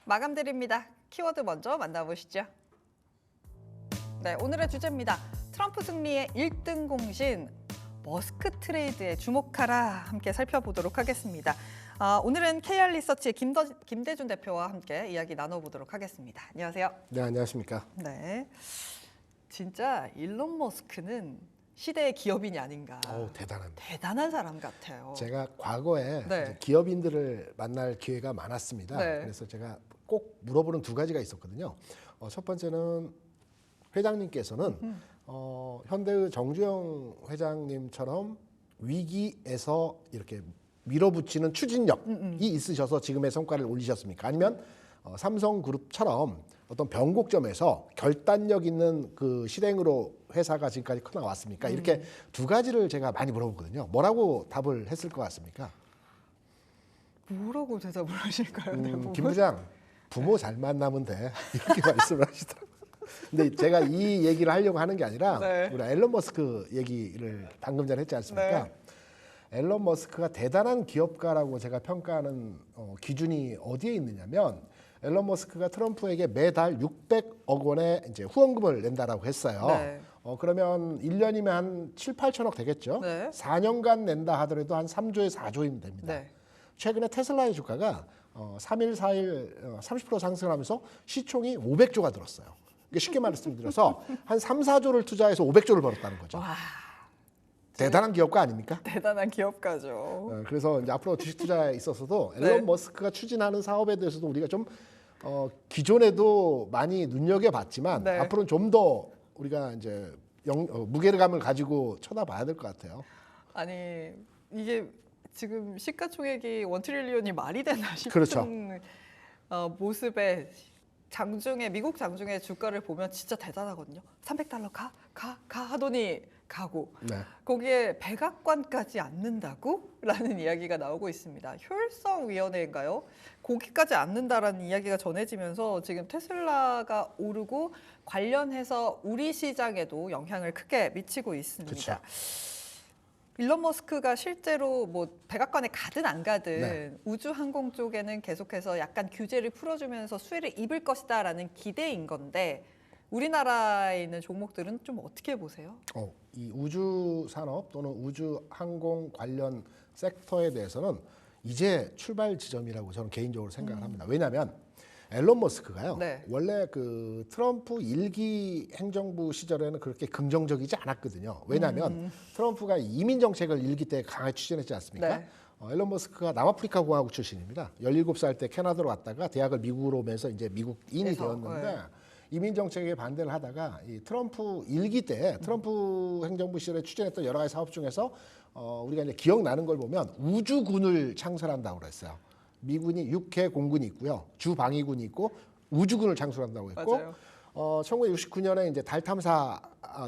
마감드립니다. 키워드 먼저 만나보시죠. 네, 오늘의 주제입니다. 트럼프 승리의 1등 공신 머스크 트레이드에 주목하라 함께 살펴보도록 하겠습니다. 오늘은 KR 리서치의 김대준 대표와 함께 이야기 나눠보도록 하겠습니다. 안녕하세요. 네, 안녕하십니까. 네, 진짜 일론 머스크는 시대의 기업인이 아닌가. 대단한 사람 같아요. 제가 과거에 네. 이제 기업인들을 만날 기회가 많았습니다. 네. 그래서 제가 꼭 물어보는 두 가지가 있었거든요. 첫 번째는 회장님께서는 현대의 정주영 회장님처럼 위기에서 이렇게 밀어붙이는 추진력이 있으셔서 지금의 성과를 올리셨습니까? 아니면 삼성그룹처럼 어떤 변곡점에서 결단력 있는 그 실행으로 회사가 지금까지 커나왔습니까? 이렇게 두 가지를 제가 많이 물어보거든요. 뭐라고 답을 했을 것 같습니까? 뭐라고 대답을 하실까요? 김 부장, 부모 잘 만나면 돼. 이렇게 말씀을 하시더라고요. 근데 제가 이 얘기를 하려고 하는 게 아니라 네. 우리 앨런 머스크 얘기를 방금 전에 했지 않습니까? 네. 앨런 머스크가 대단한 기업가라고 제가 평가하는 기준이 어디에 있느냐면 앨런 머스크가 트럼프에게 매달 600억 원의 이제 후원금을 낸다라고 했어요. 네. 그러면 1년이면 한 7, 8천억 되겠죠. 네. 4년간 낸다 하더라도 한 3조에 4조이면 됩니다. 네. 최근에 테슬라의 주가가 3일, 4일 30% 상승하면서 시총이 500조가 들었어요. 이게 쉽게 말씀드려서 한 3, 4조를 투자해서 500조를 벌었다는 거죠. 와, 대단한 기업가 아닙니까? 대단한 기업가죠. 그래서 이제 앞으로 주식 투자에 있어서도 네. 앨런 머스크가 추진하는 사업에 대해서도 우리가 좀 기존에도 많이 눈여겨봤지만 네. 앞으로는 좀 더 우리가 이제 무게감을 가지고 쳐다봐야 될 것 같아요. 아니 이게 지금 시가총액이 1트릴리언이 말이 되나 싶은 그렇죠. 모습에 미국 장중의 주가를 보면 진짜 대단하거든요. 300달러 가 하더니 가고 네. 거기에 백악관까지 앉는다고? 라는 이야기가 나오고 있습니다. 효율성위원회인가요? 거기까지 앉는다라는 이야기가 전해지면서 지금 테슬라가 오르고 관련해서 우리 시장에도 영향을 크게 미치고 있습니다. 그쵸. 일론 머스크가 실제로 뭐 백악관에 가든 안 가든 네. 우주항공 쪽에는 계속해서 약간 규제를 풀어주면서 수혜를 입을 것이다라는 기대인 건데 우리나라에 있는 종목들은 좀 어떻게 보세요? 이 우주 산업 또는 우주 항공 관련 섹터에 대해서는 이제 출발 지점이라고 저는 개인적으로 생각을 합니다. 왜냐하면 앨런 머스크가요. 네. 원래 그 트럼프 1기 행정부 시절에는 그렇게 긍정적이지 않았거든요. 왜냐하면 트럼프가 이민 정책을 1기 때 강하게 추진했지 않습니까? 네. 앨런 머스크가 남아프리카 공화국 출신입니다. 17살 때 캐나다로 왔다가 대학을 미국으로 오면서 이제 미국인이 그래서, 되었는데 네. 이민 정책에 반대를 하다가 이 트럼프 1기 때 트럼프 행정부 시절에 추진했던 여러 가지 사업 중에서 우리가 이제 기억나는 걸 보면 우주군을 창설한다고 그랬어요. 미군이 6회 공군이 있고요. 주방위군이 있고 우주군을 창설한다고 했고 맞아요. 1969년에 이제 달 탐사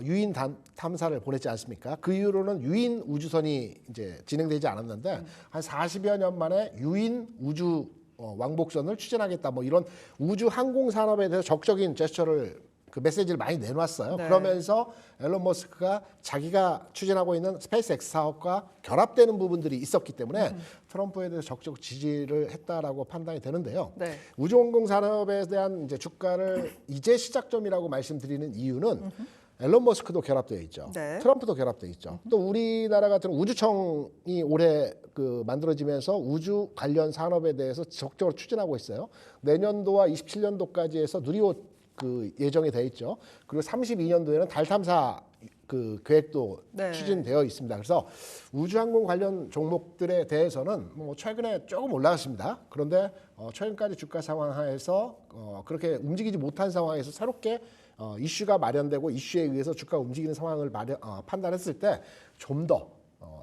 유인 탐사를 보냈지 않습니까? 그 이후로는 유인 우주선이 이제 진행되지 않았는데 한 40여 년 만에 유인 우주 왕복선을 추진하겠다 뭐 이런 우주 항공 산업에 대해서 적극적인 제스처를 그 메시지를 많이 내놨어요. 네. 그러면서 앨런 머스크가 자기가 추진하고 있는 스페이스X 사업과 결합되는 부분들이 있었기 때문에 트럼프에 대해서 적극 지지를 했다라고 판단이 되는데요. 네. 우주항공 산업에 대한 이제 주가를 이제 시작점이라고 말씀드리는 이유는 앨런 머스크도 결합되어 있죠. 네. 트럼프도 결합되어 있죠. 또 우리나라 같은 우주청이 올해 그 만들어지면서 우주 관련 산업에 대해서 적극적으로 추진하고 있어요. 내년도와 27년도까지 해서 누리호 그 예정이 돼 있죠. 그리고 32년도에는 달 탐사 그 계획도 네. 추진되어 있습니다. 그래서 우주항공 관련 종목들에 대해서는 뭐 최근에 조금 올라갔습니다. 그런데 최근까지 주가 상황 하에서 그렇게 움직이지 못한 상황에서 새롭게 이슈가 마련되고 이슈에 의해서 주가 움직이는 상황을 판단했을 때 좀 더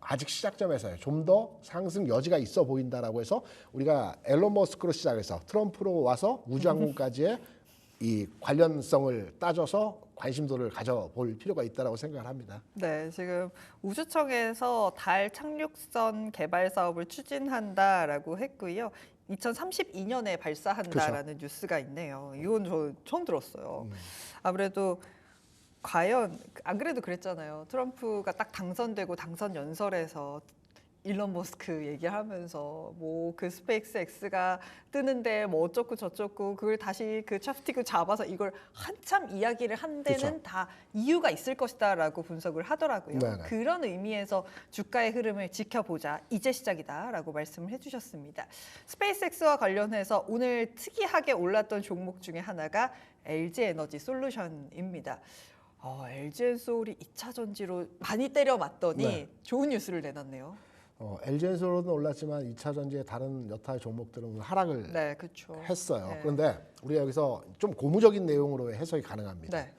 아직 시작점에서요. 좀 더 상승 여지가 있어 보인다라고 해서 우리가 앨런 머스크로 시작해서 트럼프로 와서 우주항공까지의 이 관련성을 따져서 관심도를 가져볼 필요가 있다고 생각을 합니다. 네, 지금 우주청에서 달 착륙선 개발 사업을 추진한다라고 했고요. 2032년에 발사한다라는 그렇죠. 뉴스가 있네요. 이건 저 처음 들었어요. 아무래도 과연 안 그래도 그랬잖아요. 트럼프가 딱 당선되고 당선 연설에서 일론 머스크 얘기하면서 뭐 그 스페이스 X가 뜨는데 뭐 어쩌고 저쩌고 그걸 다시 그 찹스틱을 잡아서 이걸 한참 이야기를 한 데는 그쵸. 다 이유가 있을 것이다라고 분석을 하더라고요. 네네. 그런 의미에서 주가의 흐름을 지켜보자. 이제 시작이다라고 말씀을 해주셨습니다. 스페이스 X와 관련해서 오늘 특이하게 올랐던 종목 중에 하나가 LG 에너지 솔루션입니다. LG엔솔이 2차 전지로 많이 때려 맞더니 네. 좋은 뉴스를 내놨네요. LG엔솔은 올랐지만 2차 전지의 다른 여타의 종목들은 하락을 네, 그렇죠. 했어요. 네. 그런데 우리가 여기서 좀 고무적인 내용으로 해석이 가능합니다. 네.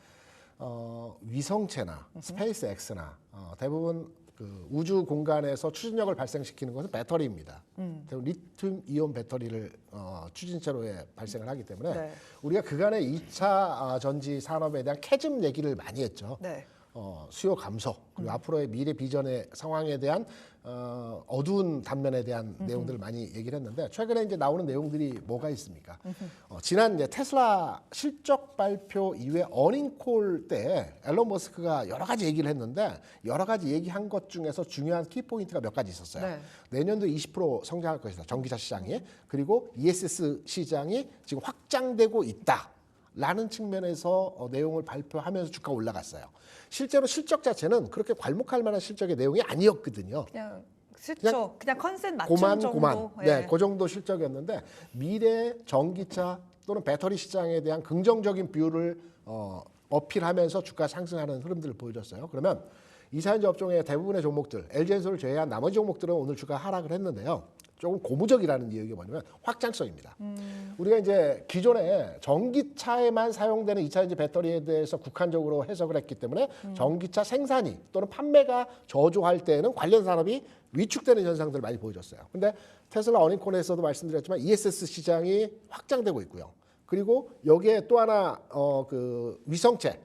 위성체나 스페이스 X나 대부분 그 우주 공간에서 추진력을 발생시키는 것은 배터리입니다. 대부분 리튬 이온 배터리를 추진체로 발생을 하기 때문에 네. 우리가 그간의 2차 전지 산업에 대한 캐즘 얘기를 많이 했죠. 네. 수요 감소 그리고 앞으로의 미래 비전의 상황에 대한 어두운 단면에 대한 내용들을 많이 얘기를 했는데 최근에 이제 나오는 내용들이 뭐가 있습니까? 지난 이제 테슬라 실적 발표 이후에 어닝콜 때 앨런 머스크가 여러 가지 얘기를 했는데 여러 가지 얘기한 것 중에서 중요한 키포인트가 몇 가지 있었어요. 네. 내년도 20% 성장할 것이다. 전기차 시장이. 그리고 ESS 시장이 지금 확장되고 있다. 라는 측면에서 내용을 발표하면서 주가가 올라갔어요. 실제로 실적 자체는 그렇게 괄목할 만한 실적의 내용이 아니었거든요. 그냥 그렇죠. 그냥 컨셉 맞춤 고만 정도. 고만. 예. 네, 그 정도 실적이었는데 미래 전기차 또는 배터리 시장에 대한 긍정적인 뷰를 어필하면서 주가 상승하는 흐름들을 보여줬어요. 그러면 이차전지 업종의 대부분의 종목들, LG엔솔을 제외한 나머지 종목들은 오늘 주가 하락을 했는데요. 조금 고무적이라는 이유가 뭐냐면 확장성입니다. 우리가 이제 기존에 전기차에만 사용되는 2차전지 배터리에 대해서 국한적으로 해석을 했기 때문에 전기차 생산이 또는 판매가 저조할 때는 관련 산업이 위축되는 현상들을 많이 보여줬어요. 근데 테슬라 어닝콜에서도 말씀드렸지만 ESS 시장이 확장되고 있고요. 그리고 여기에 또 하나 그 위성체.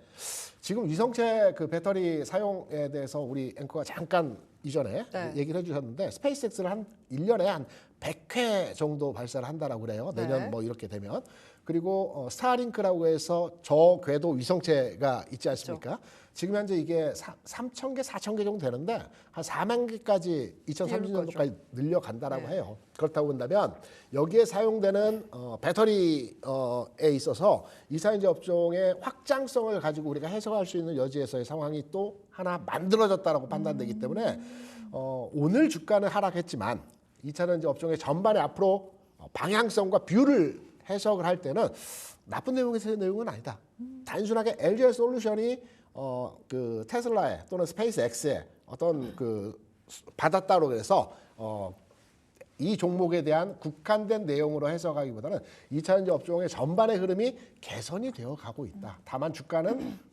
지금 위성체 그 배터리 사용에 대해서 우리 앵커가 잠깐 이전에 네. 얘기를 해주셨는데 스페이스X는 한 1년에 한 100회 정도 발사를 한다라고 그래요. 내년 네. 뭐 이렇게 되면. 그리고 스타링크라고 해서 저궤도 위성체가 있지 않습니까? 지금 현재 이게 3,000개, 4,000개 정도 되는데 한 4만 개까지 2030년도까지 늘려간다라고 네. 해요. 그렇다고 본다면 여기에 사용되는 배터리에 있어서 이차전지 업종의 확장성을 가지고 우리가 해석할 수 있는 여지에서의 상황이 또 하나 만들어졌다라고 판단되기 때문에 오늘 주가는 하락했지만 이차전지 업종의 전반에 앞으로 방향성과 뷰를 해석을 할 때는 나쁜 내용은 아니다. 단순하게 LG 솔루션이 그 테슬라의 또는 스페이스 X의 어떤 그 받았다고 해서 이 종목에 대한 국한된 내용으로 해석하기보다는 2차전지 업종의 전반의 흐름이 개선이 되어 가고 있다. 다만 주가는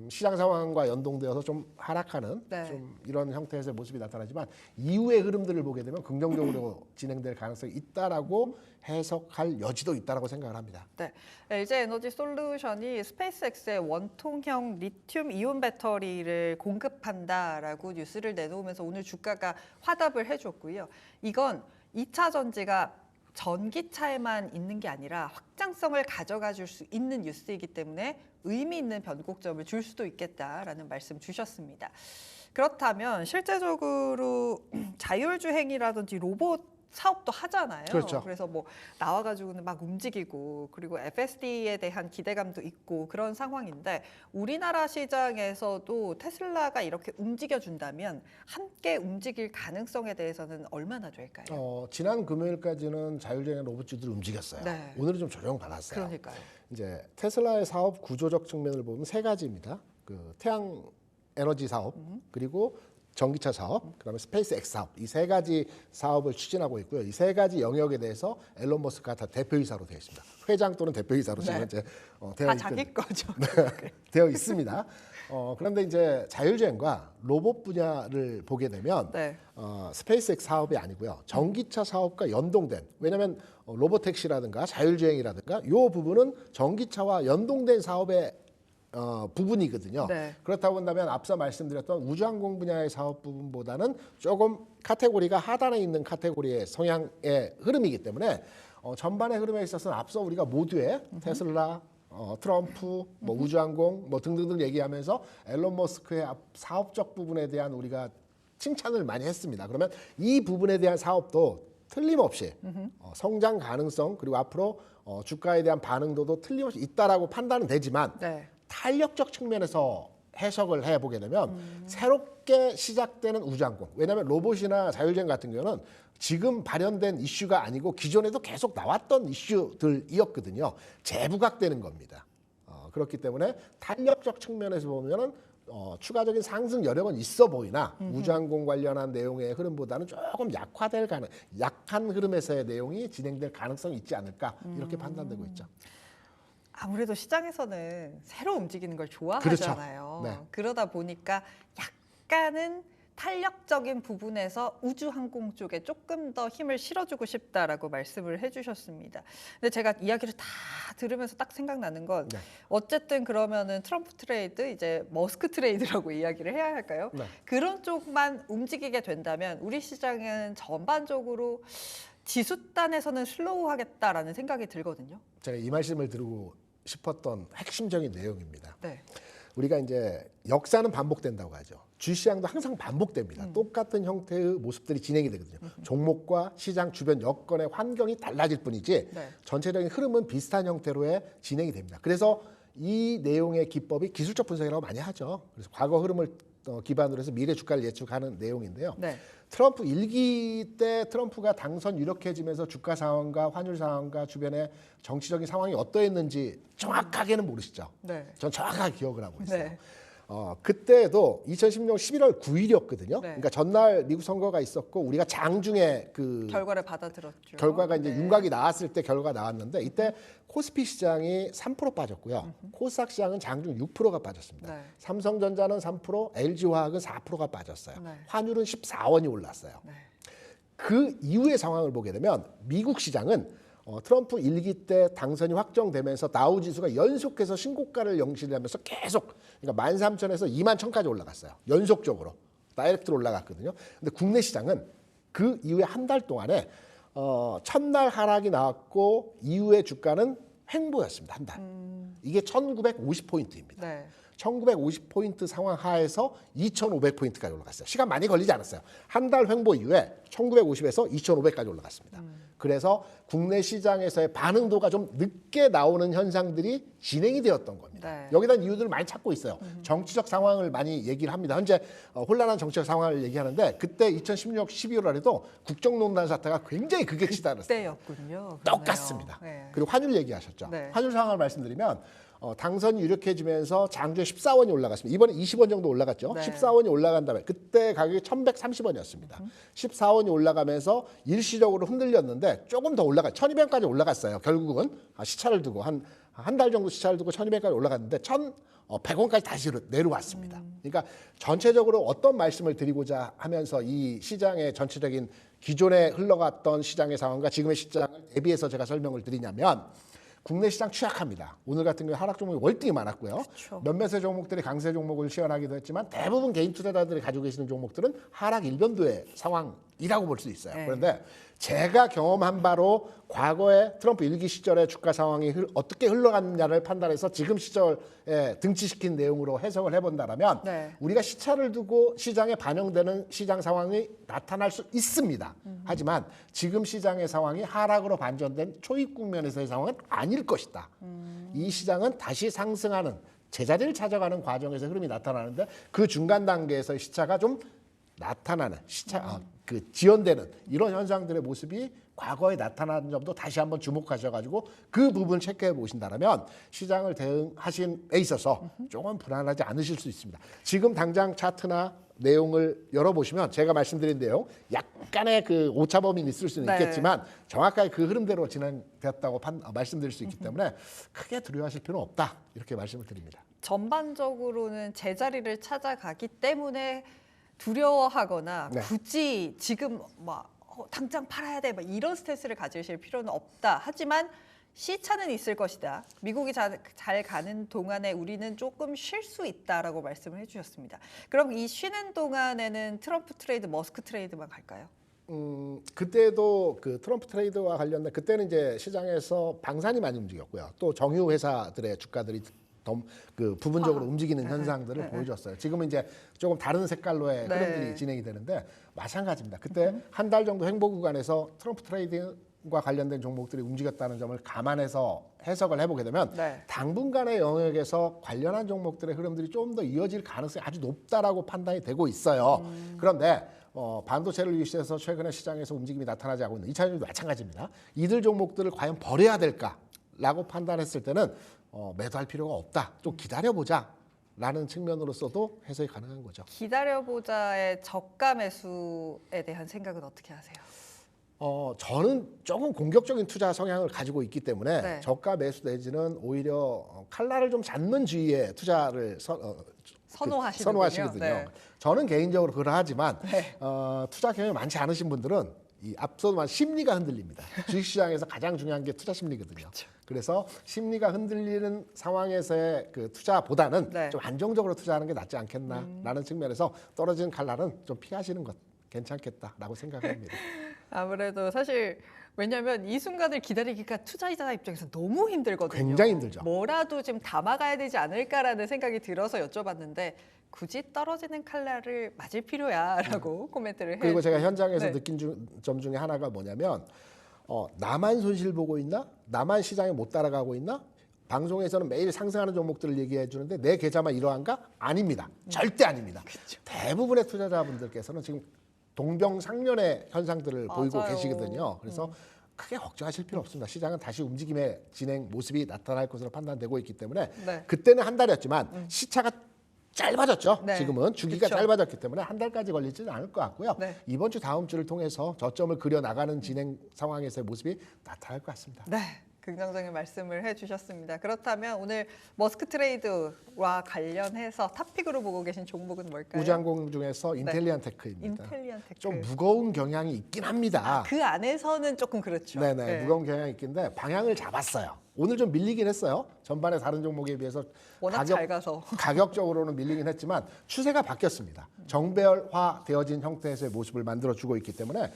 시장 상황과 연동되어서 좀 하락하는 네. 좀 이런 형태에서의 모습이 나타나지만 이후의 흐름들을 보게 되면 긍정적으로 진행될 가능성이 있다라고 해석할 여지도 있다라고 생각을 합니다. 네, LG 에너지 솔루션이 스페이스X의 원통형 리튬 이온 배터리를 공급한다라고 뉴스를 내놓으면서 오늘 주가가 화답을 해줬고요. 이건 2차 전지가 전기차에만 있는 게 아니라 확장성을 가져가 줄 수 있는 뉴스이기 때문에 의미 있는 변곡점을 줄 수도 있겠다라는 말씀 주셨습니다. 그렇다면 실제적으로 자율주행이라든지 로봇 사업도 하잖아요. 그렇죠. 그래서 뭐 나와가지고는 막 움직이고 그리고 FSD에 대한 기대감도 있고 그런 상황인데 우리나라 시장에서도 테슬라가 이렇게 움직여준다면 함께 움직일 가능성에 대해서는 얼마나 될까요? 지난 금요일까지는 자율주행 로봇주들이 움직였어요. 네. 오늘은 좀 조정받았어요. 그러니까요. 이제 테슬라의 사업 구조적 측면을 보면 세 가지입니다. 그 태양 에너지 사업 그리고 전기차 사업, 그다음에 스페이스 X 사업 이 세 가지 사업을 추진하고 있고요. 이 세 가지 영역에 대해서 앨런 머스크가 다 대표이사로 되어 있습니다. 회장 또는 대표이사로 지금 네. 현재 다 되어 자기 거죠. 되어 있습니다. 그런데 이제 자율주행과 로봇 분야를 보게 되면 네. 스페이스 X 사업이 아니고요. 전기차 사업과 연동된 왜냐하면 로봇택시라든가 자율주행이라든가 이 부분은 전기차와 연동된 사업의 부분이거든요. 네. 그렇다 본다면 앞서 말씀드렸던 우주항공 분야의 사업 부분보다는 조금 카테고리가 하단에 있는 카테고리의 성향의 흐름이기 때문에 전반의 흐름에 있어서는 앞서 우리가 모두의 테슬라, 트럼프, 뭐 우주항공 뭐 등등등 얘기하면서 앨런 머스크의 사업적 부분에 대한 우리가 칭찬을 많이 했습니다. 그러면 이 부분에 대한 사업도 틀림없이 성장 가능성 그리고 앞으로 주가에 대한 반응도도 틀림없이 있다라고 판단은 되지만 네. 탄력적 측면에서 해석을 해보게 되면 새롭게 시작되는 우주항공, 왜냐하면 로봇이나 자율주행 같은 경우는 지금 발현된 이슈가 아니고 기존에도 계속 나왔던 이슈들이었거든요. 재부각되는 겁니다. 그렇기 때문에 탄력적 측면에서 보면은 추가적인 상승 여력은 있어 보이나 우주항공 관련한 내용의 흐름보다는 조금 약한 흐름에서의 내용이 진행될 가능성이 있지 않을까 이렇게 판단되고 있죠. 아무래도 시장에서는 새로 움직이는 걸 좋아하잖아요. 그렇죠. 네. 그러다 보니까 약간은 탄력적인 부분에서 우주항공 쪽에 조금 더 힘을 실어주고 싶다라고 말씀을 해주셨습니다. 근데 제가 이야기를 다 들으면서 딱 생각나는 건 네. 어쨌든 그러면은 트럼프 트레이드 이제 머스크 트레이드라고 이야기를 해야 할까요? 네. 그런 쪽만 움직이게 된다면 우리 시장은 전반적으로 지수단에서는 슬로우하겠다라는 생각이 들거든요. 제가 이 말씀을 드리고 싶었던 핵심적인 내용입니다. 네. 우리가 이제 역사는 반복된다고 하죠. 주시장도 항상 반복됩니다. 똑같은 형태의 모습들이 진행이 되거든요. 종목과 시장 주변 여건의 환경이 달라질 뿐이지 네. 전체적인 흐름은 비슷한 형태로의 진행이 됩니다. 그래서 이 내용의 기법이 기술적 분석이라고 많이 하죠. 그래서 과거 흐름을 기반으로 해서 미래 주가를 예측하는 내용인데요. 네. 트럼프 1기 때 트럼프가 당선 유력해지면서 주가 상황과 환율 상황과 주변의 정치적인 상황이 어떠했는지 정확하게는 모르시죠. 네. 전 정확하게 기억을 하고 있어요. 네. 그때도 2016년 11월 9일이었거든요. 네. 그러니까 전날 미국 선거가 있었고 우리가 장중에 그 결과를 받아들었죠. 결과가 이제 네. 윤곽이 나왔을 때 결과가 나왔는데 이때 코스피 시장이 3% 빠졌고요. 코스닥 시장은 장중 6%가 빠졌습니다. 네. 삼성전자는 3%, LG화학은 4%가 빠졌어요. 네. 환율은 14원이 올랐어요. 네. 그 이후의 상황을 보게 되면 미국 시장은 트럼프 1기 때 당선이 확정되면서 다우지수가 연속해서 신고가를 영실하면서 계속 그러니까 13,000에서 21,000까지 올라갔어요. 연속적으로 다이렉트로 올라갔거든요. 근데 국내 시장은 그 이후에 한 달 동안에 첫날 하락이 나왔고 이후에 주가는 횡보였습니다. 한 달. 이게 1950포인트입니다. 네. 1950포인트 상황 하에서 2500포인트까지 올라갔어요. 시간 많이 걸리지 않았어요. 한 달 횡보 이후에 1950에서 2500까지 올라갔습니다. 그래서 국내 시장에서의 반응도가 좀 늦게 나오는 현상들이 진행이 되었던 겁니다. 네. 여기다 이유들을 많이 찾고 있어요. 정치적 상황을 많이 얘기를 합니다. 현재 혼란한 정치적 상황을 얘기하는데 그때 2016, 12월에도 국정농단 사태가 굉장히 극에 치달았어요. 그때였군요. 똑같습니다. 네. 그리고 환율 얘기하셨죠. 네. 환율 상황을 말씀드리면 당선이 유력해지면서 장중에 14원이 올라갔습니다. 이번에 20원 정도 올라갔죠. 네. 14원이 올라간 다음에 그때 가격이 1,130원이었습니다. 14원이 올라가면서 일시적으로 흔들렸는데 조금 더 1,200원까지 올라갔어요. 결국은 시차를 두고 한 달 정도 시차를 두고 1,200원까지 올라갔는데 1,100원까지 다시 내려왔습니다. 그러니까 전체적으로 어떤 말씀을 드리고자 하면서 이 시장의 전체적인 기존에 흘러갔던 시장의 상황과 지금의 시장을 대비해서 제가 설명을 드리냐면 국내 시장 취약합니다. 오늘 같은 경우 하락 종목이 월등히 많았고요. 그쵸. 몇몇의 종목들이 강세 종목을 시연하기도 했지만 대부분 개인 투자자들이 가지고 계시는 종목들은 하락 일변도의 상황이라고 볼 수 있어요. 네. 그런데 제가 경험한 바로 과거에 트럼프 1기 시절의 주가 상황이 어떻게 흘러갔느냐를 판단해서 지금 시절에 등치시킨 내용으로 해석을 해본다면 네. 우리가 시차를 두고 시장에 반영되는 시장 상황이 나타날 수 있습니다. 하지만 지금 시장의 상황이 하락으로 반전된 초입 국면에서의 상황은 아닐 것이다. 이 시장은 다시 상승하는 제자리를 찾아가는 과정에서 흐름이 나타나는데 그 중간 단계에서의 시차가 좀 나타나는 그 지연되는 이런 현상들의 모습이 과거에 나타난 점도 다시 한번 주목하셔가지고 그 부분 체크해 보신다면 시장을 대응하신 데 있어서 조금 불안하지 않으실 수 있습니다. 지금 당장 차트나 내용을 열어보시면 제가 말씀드린 내용 약간의 그 오차범위는 있을 수는 네. 있겠지만 정확하게 그 흐름대로 진행되었다고 말씀드릴 수 있기 때문에 크게 두려워하실 필요는 없다 이렇게 말씀을 드립니다. 전반적으로는 제자리를 찾아가기 때문에 두려워하거나 네. 굳이 지금 막 당장 팔아야 돼 막 이런 스트레스를 가지실 필요는 없다. 하지만 시차는 있을 것이다. 미국이 잘 가는 동안에 우리는 조금 쉴 수 있다라고 말씀을 해주셨습니다. 그럼 이 쉬는 동안에는 트럼프 트레이드, 머스크 트레이드만 갈까요? 그때도 그 트럼프 트레이드와 관련된 그때는 이제 시장에서 방산이 많이 움직였고요. 또 정유 회사들의 주가들이 그 부분적으로 움직이는 현상들을 보여줬어요. 지금은 이제 조금 다른 색깔로의 네. 흐름들이 진행이 되는데 마찬가지입니다. 그때 한 달 정도 횡보 구간에서 트럼프 트레이딩과 관련된 종목들이 움직였다는 점을 감안해서 해석을 해보게 되면 네. 당분간의 영역에서 관련한 종목들의 흐름들이 좀 더 이어질 가능성이 아주 높다라고 판단이 되고 있어요. 그런데 반도체를 위시해서 최근에 시장에서 움직임이 나타나지 않고 있는 2차전지도 마찬가지입니다. 이들 종목들을 과연 버려야 될까라고 판단했을 때는 매도할 필요가 없다. 좀 기다려보자. 라는 측면으로서도 해석이 가능한 거죠. 기다려보자의 저가 매수에 대한 생각은 어떻게 하세요? 저는 조금 공격적인 투자 성향을 가지고 있기 때문에 네. 저가 매수 내지는 오히려 칼날을 좀 잡는 주의의 투자를 선호하시거든요. 네. 저는 개인적으로 그러하지만 네. 투자 경험이 많지 않으신 분들은 이 앞서도 말 심리가 흔들립니다. 주식시장에서 가장 중요한 게 투자 심리거든요. 그래서 심리가 흔들리는 상황에서의 그 투자보다는 네. 좀 안정적으로 투자하는 게 낫지 않겠나라는 측면에서 떨어지는 칼날은 좀 피하시는 것 괜찮겠다라고 생각합니다. 아무래도 사실 왜냐하면 이 순간을 기다리기가 투자자 입장에서 너무 힘들거든요. 굉장히 힘들죠. 뭐라도 좀 담아가야 되지 않을까라는 생각이 들어서 여쭤봤는데 굳이 떨어지는 칼날을 맞을 필요야라고 코멘트를 그리고 제가 현장에서 네. 느낀 점 중에 하나가 뭐냐면 나만 손실 보고 있나? 나만 시장에 못 따라가고 있나? 방송에서는 매일 상승하는 종목들을 얘기해 주는데 내 계좌만 이러한가? 아닙니다. 절대 아닙니다. 그쵸. 대부분의 투자자분들께서는 지금 동병상련의 현상들을 보이고 맞아요. 계시거든요. 그래서 크게 걱정하실 필요 없습니다. 시장은 다시 움직임의 진행 모습이 나타날 것으로 판단되고 있기 때문에 네. 그때는 한 달이었지만 시차가 짧아졌죠. 네. 지금은 주기가 그쵸. 짧아졌기 때문에 한 달까지 걸리지는 않을 것 같고요. 네. 이번 주 다음 주를 통해서 저점을 그려 나가는 진행 상황에서의 모습이 나타날 것 같습니다. 네, 긍정적인 말씀을 해주셨습니다. 그렇다면 오늘 머스크 트레이드와 관련해서 탑픽으로 보고 계신 종목은 뭘까요? 우주항공 중에서 인텔리안 테크입니다. 인텔리안 테크. 좀 무거운 경향이 있긴 합니다. 그 안에서는 조금 그렇죠. 네네, 네. 무거운 경향이 있긴데 방향을 잡았어요. 오늘 좀 밀리긴 했어요. 전반의 다른 종목에 비해서 워낙 잘 가서. 가격적으로는 밀리긴 했지만 추세가 바뀌었습니다. 정배열화되어진 형태에서의 모습을 만들어주고 있기 때문에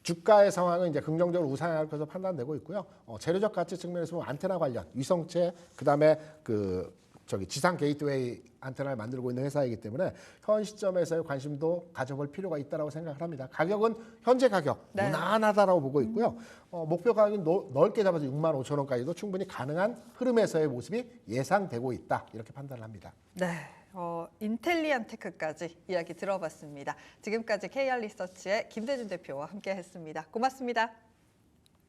주가의 상황은 이제 긍정적으로 우상향할 것으로 판단되고 있고요. 재료적 가치 측면에서 보면 안테나 관련, 위성체, 그다음에 지상 게이트웨이 안테나를 만들고 있는 회사이기 때문에 현 시점에서의 관심도 가져볼 필요가 있다고 생각을 합니다. 가격은 현재 가격 네. 무난하다라고 보고 있고요. 목표 가격이 넓게 잡아서 6만 5천 원까지도 충분히 가능한 흐름에서의 모습이 예상되고 있다 이렇게 판단을 합니다. 네, 인텔리안 테크까지 이야기 들어봤습니다. 지금까지 KR 리서치의 김대준 대표와 함께했습니다. 고맙습니다.